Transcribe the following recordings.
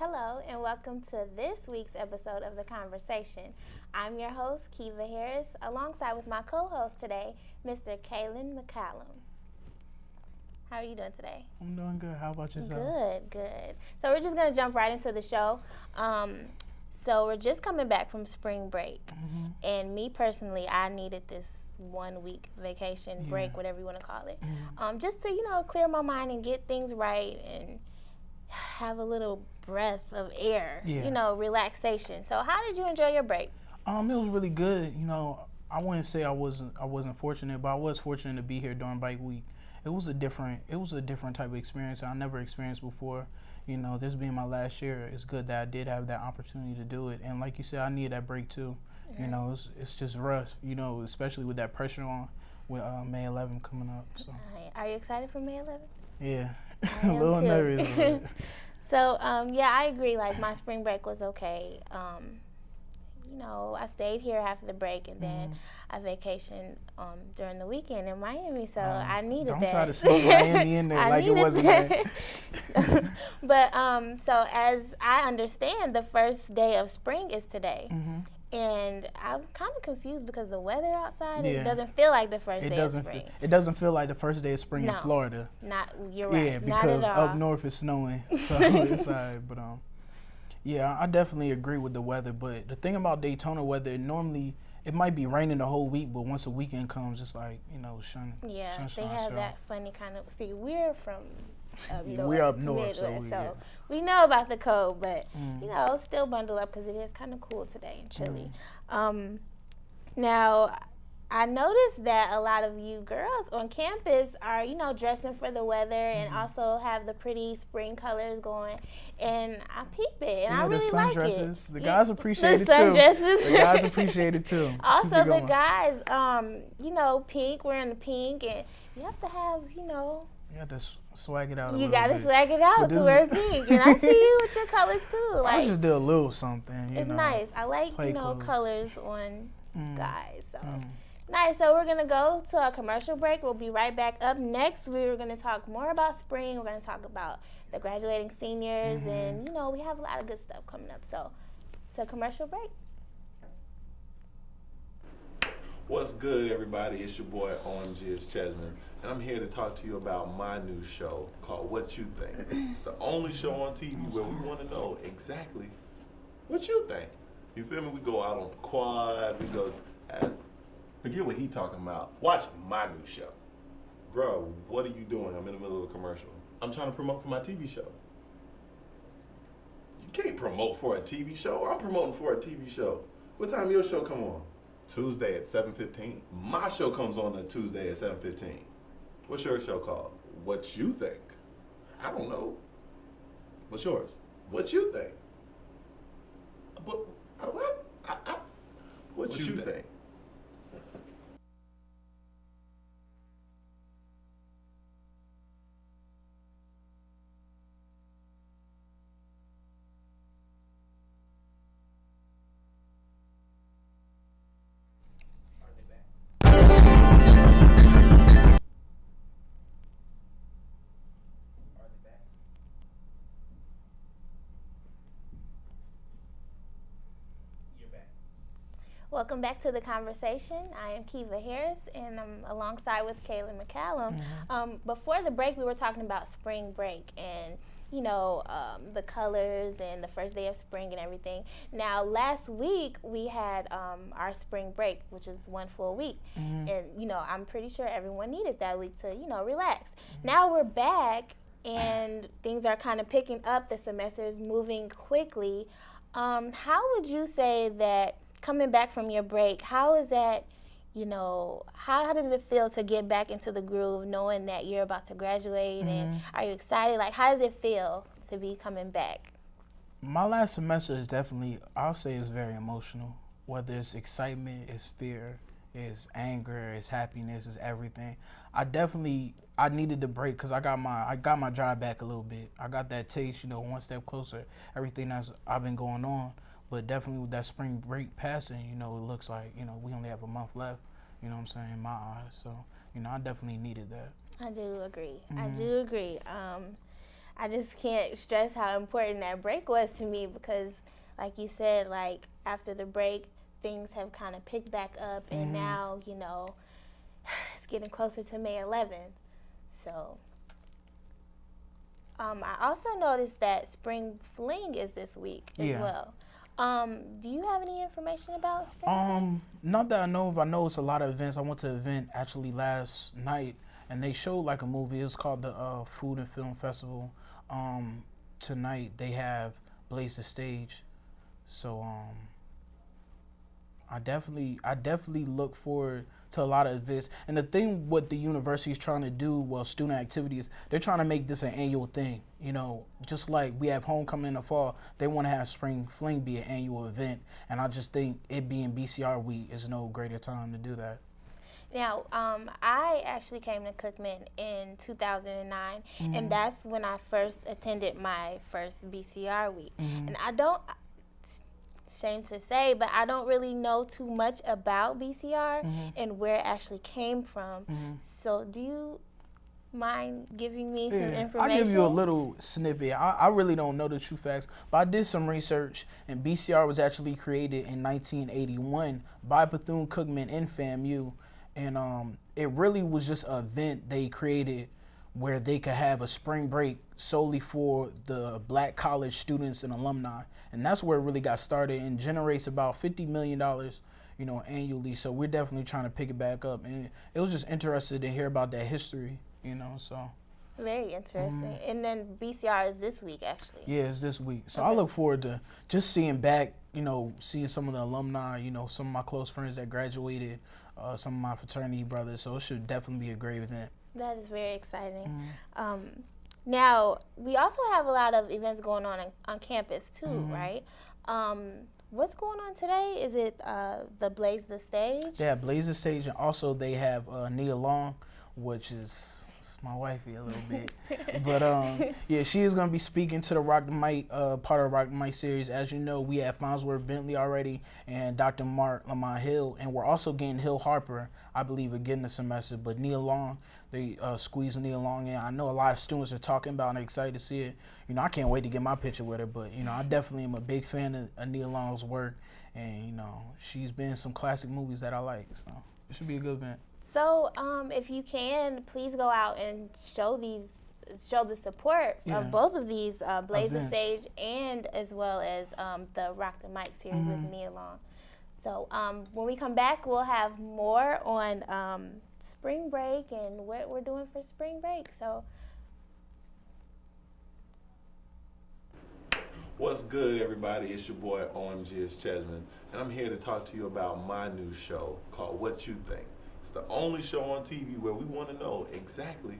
Hello, and welcome to this week's episode of The Conversation. I'm your host, Kiva Harris, alongside with my co-host today, Mr. Kalen McCallen. How are you doing today? I'm doing good. How about yourself? Good. So we're just going to jump right into the show. So we're just coming back from spring break. And me personally, I needed this 1 week vacation break, whatever you want to call it, just to, clear my mind and get things right and have a little breath of air, relaxation. So how did you enjoy your break? It was really good. I wouldn't say I wasn't fortunate, but I was fortunate to be here during bike week. It was a different type of experience I never experienced before. This being my last year, it's good that I did have that opportunity to do it. And like you said, I needed that break too. It's just rough, especially with that pressure on with May 11th coming up. So. Are you excited for May 11th? Yeah, a little nervous. So, I agree. Like, my spring break was okay. I stayed here after the break, and then I vacationed during the weekend in Miami, so I needed don't that. Don't try to sneak Miami in there like it wasn't there. But, so as I understand, the first day of spring is today. And I'm kind of confused because the weather outside, it doesn't feel like the first day of spring. It doesn't feel like the first day of spring in Florida. You're right. Yeah, because up north it's snowing, so it's all right. But I definitely agree with the weather. But the thing about Daytona weather, normally it might be raining the whole week, but once the weekend comes, it's like, sunshine. Yeah, they have that funny kind of, we're from we're up north, Midwest, so we know about the cold, but still bundle up because it is kind of cool today and chilly. Now, I noticed that a lot of you girls on campus are, dressing for the weather and also have the pretty spring colors going, and I peep it, and I really like it. The guys appreciate it too. Sundresses. The guys appreciate it too. Also, the guys, pink, wearing the pink, and you have to have, You got to swag it out. You got to swag it out to wear pink, and I see you with your colors too. I just do a little something. It's nice. I like clothes. Colors on guys. So nice. So we're gonna go to a commercial break. We'll be right back. Up next, we're gonna talk more about spring. We're gonna talk about the graduating seniors, and we have a lot of good stuff coming up. So, to a commercial break. What's good, everybody? It's your boy OM&G Chesman, and I'm here to talk to you about my new show called What You Think. It's the only show on TV where we want to know exactly what you think. You feel me? We go out on the quad. We go forget what he talking about. Watch my new show. Bro, what are you doing? I'm in the middle of a commercial. I'm trying to promote for my TV show. You can't promote for a TV show. I'm promoting for a TV show. What time your show come on? Tuesday at 7:15. My show comes on a Tuesday at 7:15. What's your show called? What you think? I don't know. What's yours? What you think? But what? What you think? Welcome back to The Conversation. I am Kiva Harris, and I'm alongside with Kalen McCallen. Before the break, we were talking about spring break and, the colors and the first day of spring and everything. Now, last week, we had our spring break, which was 1 full week. And, I'm pretty sure everyone needed that week to, relax. Now we're back, and things are kind of picking up. The semester is moving quickly. How would you say that coming back from your break, how is that, how does it feel to get back into the groove knowing that you're about to graduate and are you excited? Like, how does it feel to be coming back? My last semester is definitely, I'll say it's very emotional. Whether it's excitement, it's fear, it's anger, it's happiness, it's everything. I needed the break because I got my drive back a little bit. I got that taste, one step closer, everything I've been going on. But definitely with that spring break passing, it looks like, we only have a month left, what I'm saying, in my eyes. So, I definitely needed that. I do agree. I do agree. I just can't stress how important that break was to me because, like you said, like after the break, things have kind of picked back up, and now, you know, it's getting closer to May 11th. So, I also noticed that Spring Fling is this week as well. Do you have any information about Spring Fling? Not that I know of. I know it's a lot of events. I went to an event actually last night, and they showed like a movie. It was called the Food and Film Festival. Tonight they have Blaze the Stage. So I definitely look forward to a lot of events. And the thing what the university is trying to do, well, student activities, they're trying to make this an annual thing. You know, just like we have homecoming in the fall, they want to have Spring Fling be an annual event. And I just think it being BCR week is no greater time to do that. Now, I actually came to Cookman in 2009, and that's when I first attended my first BCR week. And I don't, shame to say, but I don't really know too much about BCR and where it actually came from. So do you mind giving me some information? I'll give you a little snippet. I really don't know the true facts, but I did some research, and BCR was actually created in 1981 by Bethune-Cookman and FAMU. And it really was just an event they created where they could have a spring break solely for the black college students and alumni. And that's where it really got started and generates about $50 million, you know, annually. So we're definitely trying to pick it back up. And it was just interested to hear about that history, you know, so. Very interesting. And then BCR is this week, actually. Yeah, it's this week. So I look forward to just seeing back, you know, seeing some of the alumni, you know, some of my close friends that graduated, some of my fraternity brothers. So it should definitely be a great event. That is very exciting. Now, we also have a lot of events going on campus too, right? What's going on today? Is it the Blaze the Stage? Yeah, Blaze the Stage, and also they have Nia Long, which is my wifey a little bit. But yeah, she is going to be speaking to the Rock the Mic, part of the Rock the Mic series. As you know, we have Farnsworth Bentley already and Dr. Mark Lamont Hill, and we're also getting Hill Harper, I believe, again this semester. But Nia Long, they squeeze Nia Long in. I know a lot of students are talking about, and I'm excited to see it. You know, I can't wait to get my picture with her, but, you know, I definitely am a big fan of Nia Long's work, and, you know, she's been in some classic movies that I like, so it should be a good event. So, if you can, please go out and show the support of both of these, Blaze the Stage and as well as the Rock the Mic series with Nia Long. So, when we come back, we'll have more on spring break and what we're doing for spring break. So, What's good, everybody? It's your boy OMG Chesman, and I'm here to talk to you about my new show called What You Think. It's the only show on TV where we want to know exactly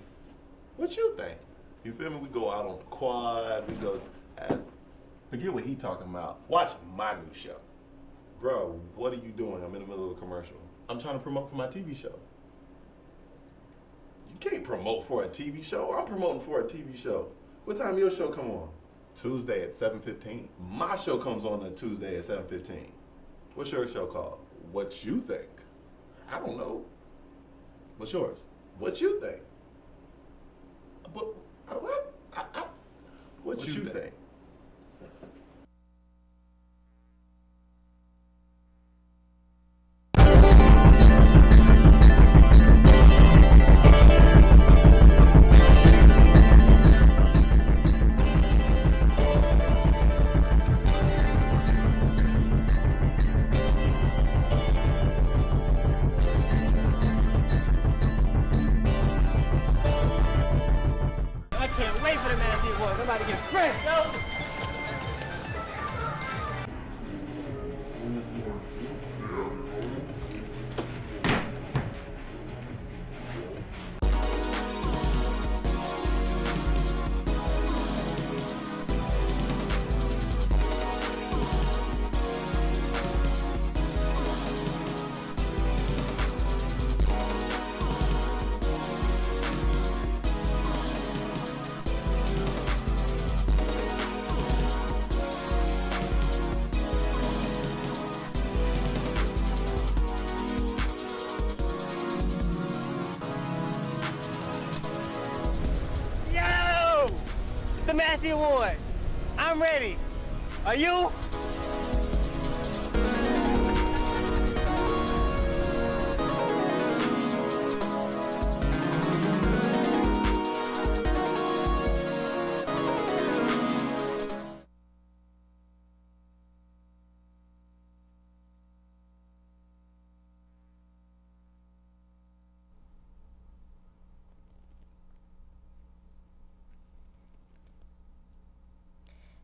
what you think. You feel me? We go out on the quad, we go forget what he talking about. Watch my new show. Bro, what are you doing? I'm in the middle of a commercial. I'm trying to promote for my TV show. You can't promote for a TV show. I'm promoting for a TV show. What time your show come on? Tuesday at 7:15. My show comes on a Tuesday at 7:15. What's your show called? What You Think? I don't know. What's yours? What you think? What? What you think? the Massey Award. I'm ready. Are you?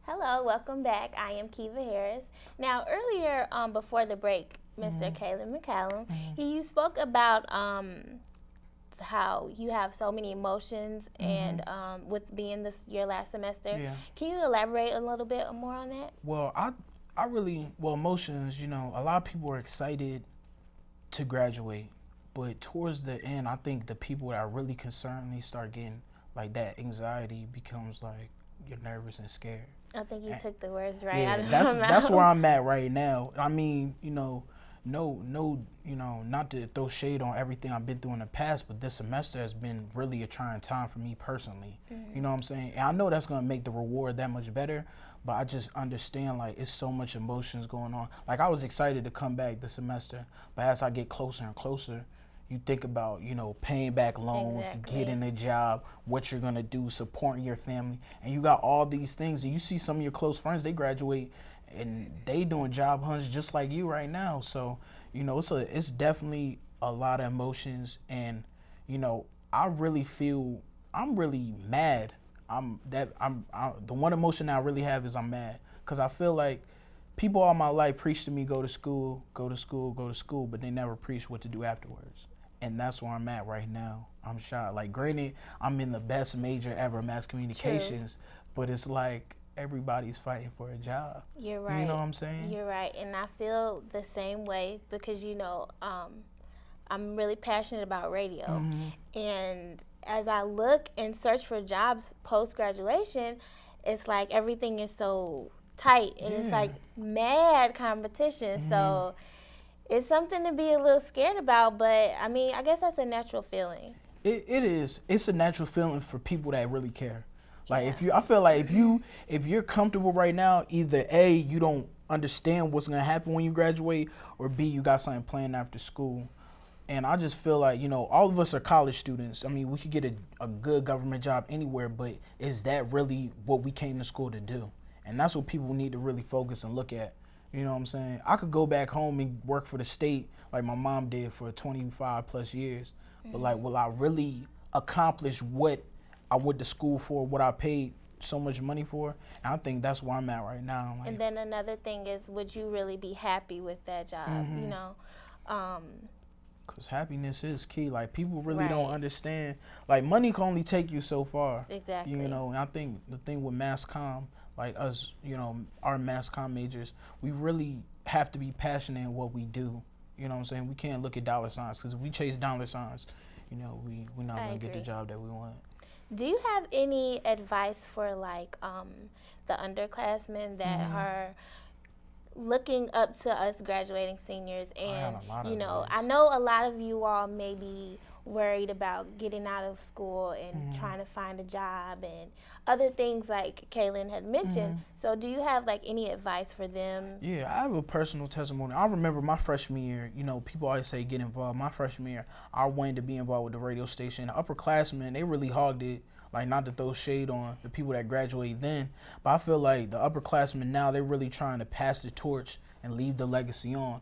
Hello, welcome back. I am Kiva Harris. Now, earlier before the break, Mr. Kalen McCallen, you spoke about how you have so many emotions and with being your last semester. Yeah. Can you elaborate a little bit more on that? Well, emotions, a lot of people are excited to graduate, but towards the end, I think the people that are really concerned, they start getting like that anxiety becomes like you're nervous and scared. I think you took the words right Yeah, out of that's my mouth. that's where I'm at right now. I mean, no, not to throw shade on everything I've been through in the past, but this semester has been really a trying time for me personally. You know what I'm saying? And I know that's gonna make the reward that much better, but I just understand like it's so much emotions going on. Like I was excited to come back this semester, but as I get closer and closer, you think about, paying back loans, getting a job, what you're gonna do, supporting your family, and you got all these things, and you see some of your close friends, they graduate and they doing job hunts just like you right now. So, it's definitely a lot of emotions, and I really feel I'm really mad. The one emotion I really have is I'm mad, because I feel like people all my life preach to me, go to school, go to school, go to school, but they never preach what to do afterwards. And that's where I'm at right now. I'm shocked. Like, granted, I'm in the best major ever, mass communications, but it's like everybody's fighting for a job. You're right. You know what I'm saying? You're right. And I feel the same way because, I'm really passionate about radio. And as I look and search for jobs post-graduation, it's like everything is so tight and it's like mad competition. So it's something to be a little scared about, but I mean, I guess that's a natural feeling. It is. It's a natural feeling for people that really care. Like I feel like if you're comfortable right now, either A, you don't understand what's gonna happen when you graduate, or B, you got something planned after school. And I just feel like, all of us are college students. I mean, we could get a good government job anywhere, but is that really what we came to school to do? And that's what people need to really focus and look at. You know what I'm saying? I could go back home and work for the state like my mom did for 25 plus years. But like, will I really accomplish what I went to school for, what I paid so much money for? And I think that's where I'm at right now. Like, and then another thing is, would you really be happy with that job? Because happiness is key. Like, people really don't understand. Like, money can only take you so far. Exactly. And I think the thing with mass comm, like us, our mass comm majors, we really have to be passionate in what we do. You know what I'm saying? We can't look at dollar signs, because if we chase dollar signs, we're not going to get the job that we want. Do you have any advice for like the underclassmen that are looking up to us graduating seniors? And I know a lot of you all may be worried about getting out of school and trying to find a job and other things like Kalen had mentioned. So do you have like any advice for them? Yeah, I have a personal testimony. I remember my freshman year, people always say get involved. My freshman year, I wanted to be involved with the radio station. The upperclassmen, they really hogged it. Like, not to throw shade on the people that graduated then, but I feel like the upperclassmen now, they're really trying to pass the torch and leave the legacy on.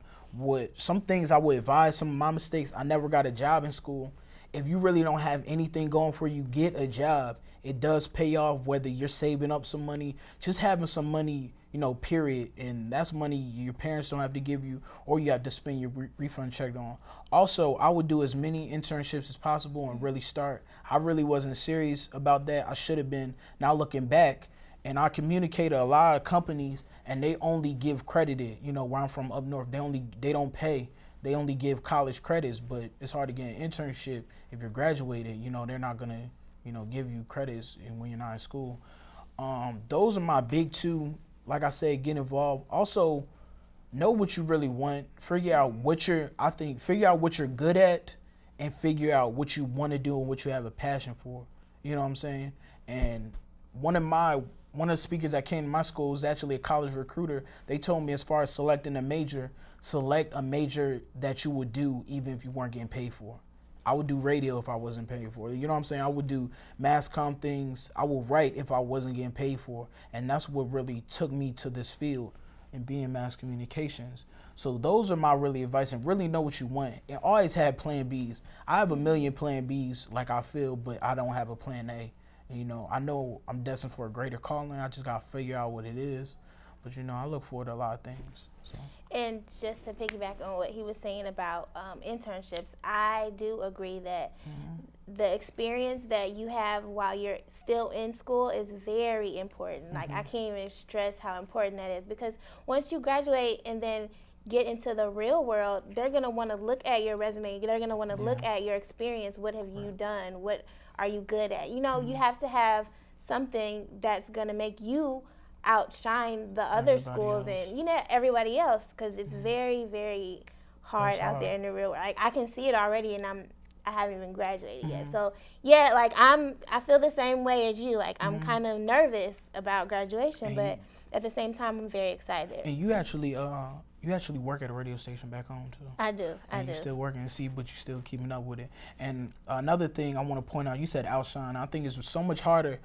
Some things I would advise, some of my mistakes, I never got a job in school. If you really don't have anything going for you, get a job. It does pay off, whether you're saving up some money, just having some money, period. And that's money your parents don't have to give you, or you have to spend your refund check on. Also, I would do as many internships as possible and really start. I really wasn't serious about that. I should have been. Now looking back, and I communicated a lot of companies, and they only give credited. Where I'm from up north, they don't pay. They only give college credits, but it's hard to get an internship if you're graduated. They're not gonna, give you credits when you're not in school. Those are my big two. Like I said, get involved. Also, know what you really want. Figure out what you're good at, and figure out what you want to do and what you have a passion for. You know what I'm saying? And one of the speakers that came to my school was actually a college recruiter. They told me, as far as selecting a major, select a major that you would do even if you weren't getting paid for. I would do radio if I wasn't paid for it. You know what I'm saying? I would do mass comm things. I would write if I wasn't getting paid for. And that's what really took me to this field and being mass communications. So those are my really advice, and really know what you want. And always have plan Bs. I have a million plan Bs like I feel, but I don't have a plan A. And, you know I'm destined for a greater calling. I just got to figure out what it is. But, I look forward to a lot of things. So. And just to piggyback on what he was saying about internships, I do agree that the experience that you have while you're still in school is very important. Like, I can't even stress how important that is, because once you graduate and then get into the real world, they're going to want to look at your resume. They're going to want to look at your experience. What have you done? What are you good at? You have to have something that's going to make you outshine the other schools and everybody else, because it's very, very hard out there in the real world. Like, I can see it already, and I haven't even graduated yet. So like I feel the same way as you. Like, I'm kind of nervous about graduation, and but at the same time I'm very excited. And you actually work at a radio station back home too. I do. You're still working and see, but you're still keeping up with it. And another thing I want to point out, you said outshine. I think it's so much harder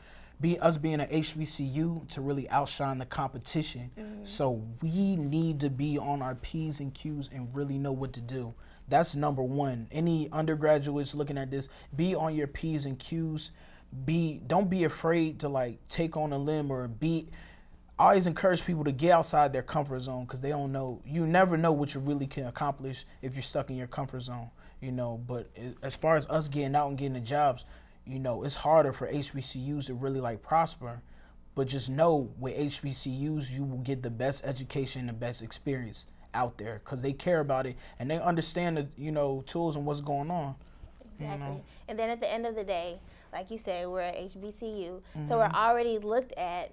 us being an HBCU to really outshine the competition. So we need to be on our P's and Q's and really know what to do. That's number one. Any undergraduates looking at this, be on your P's and Q's. Don't be afraid to take on a limb or I always encourage people to get outside their comfort zone, because they don't know. You never know what you really can accomplish if you're stuck in your comfort zone, But as far as us getting out and getting the jobs, it's harder for HBCUs to really prosper, but just know with HBCUs, you will get the best education and the best experience out there, because they care about it and they understand the, tools and what's going on. Exactly. And then at the end of the day, like you said, we're at HBCU, so we're already looked at,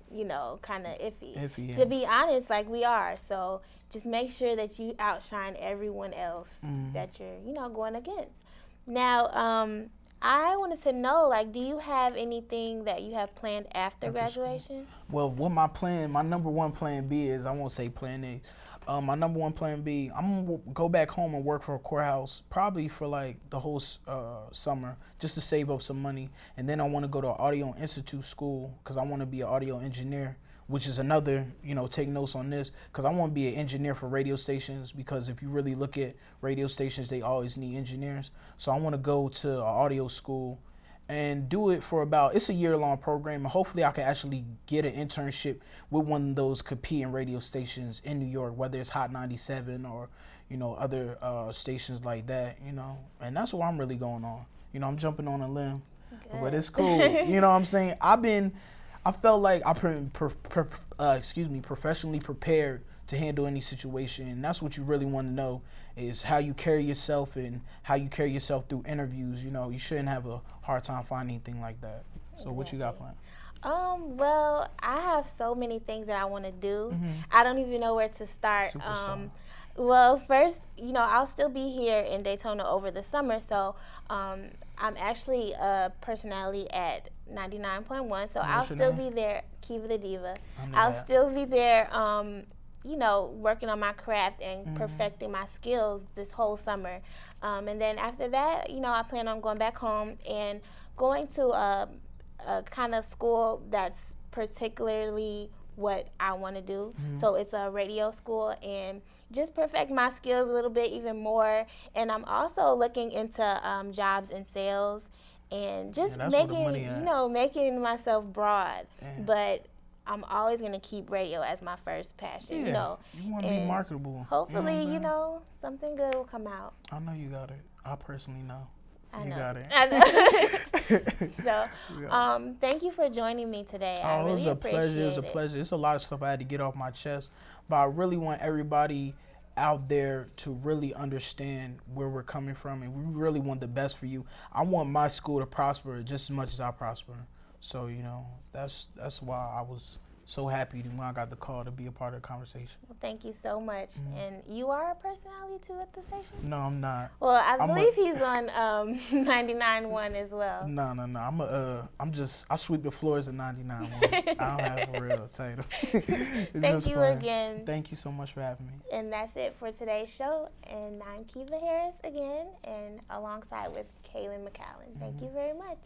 kind of iffy. To be honest, like we are. So just make sure that you outshine everyone else that you're, going against. Now, I wanted to know, do you have anything that you have planned after graduation? Well, what my number one plan B is, I won't say plan A. My number one plan B, I'm going to go back home and work for a courthouse, probably for the whole summer, just to save up some money. And then I want to go to an audio institute school, because I want to be an audio engineer, which is another, take notes on this, because I want to be an engineer for radio stations, because if you really look at radio stations, they always need engineers. So I want to go to an audio school and do it for it's a year-long program, and hopefully I can actually get an internship with one of those competing radio stations in New York, whether it's Hot 97 or, other stations like that, and that's what I'm really going on. I'm jumping on a limb, but it's cool. You know what I'm saying? I felt like I've been professionally prepared to handle any situation. And that's what you really want to know, is how you carry yourself and how you carry yourself through interviews. You shouldn't have a hard time finding anything like that. So what you got planned? Well, I have so many things that I want to do. I don't even know where to start. Well, first, I'll still be here in Daytona over the summer. So I'm actually a personality at 99.1. So I'll still be there, Kiva the Diva. I'll still be there, working on my craft and perfecting my skills this whole summer. And then after that, I plan on going back home and going to a kind of school that's particularly what I want to do. So it's a radio school, and just perfect my skills a little bit even more. And I'm also looking into jobs in sales and just making myself broad. But I'm always going to keep radio as my first passion. You want to be marketable. Hopefully, something good will come out. I know you got it. I personally know. I you know. got it. I know. So, thank you for joining me today. I really it was a appreciate pleasure. It was a pleasure. It's a lot of stuff I had to get off my chest, but I really want everybody out there to really understand where we're coming from, and we really want the best for you. I want my school to prosper just as much as I prosper. So, that's why I was so happy when I got the call to be a part of the conversation. Well, thank you so much. And you are a personality too at the station? No, I'm not. Well, I believe he's on 99.1 as well. No. I sweep the floors at 99.1. I don't have a real title. Thank you again. Thank you so much for having me. And that's it for today's show. And I'm Kiva Harris again, and alongside with Kalen McCallen. Thank you very much.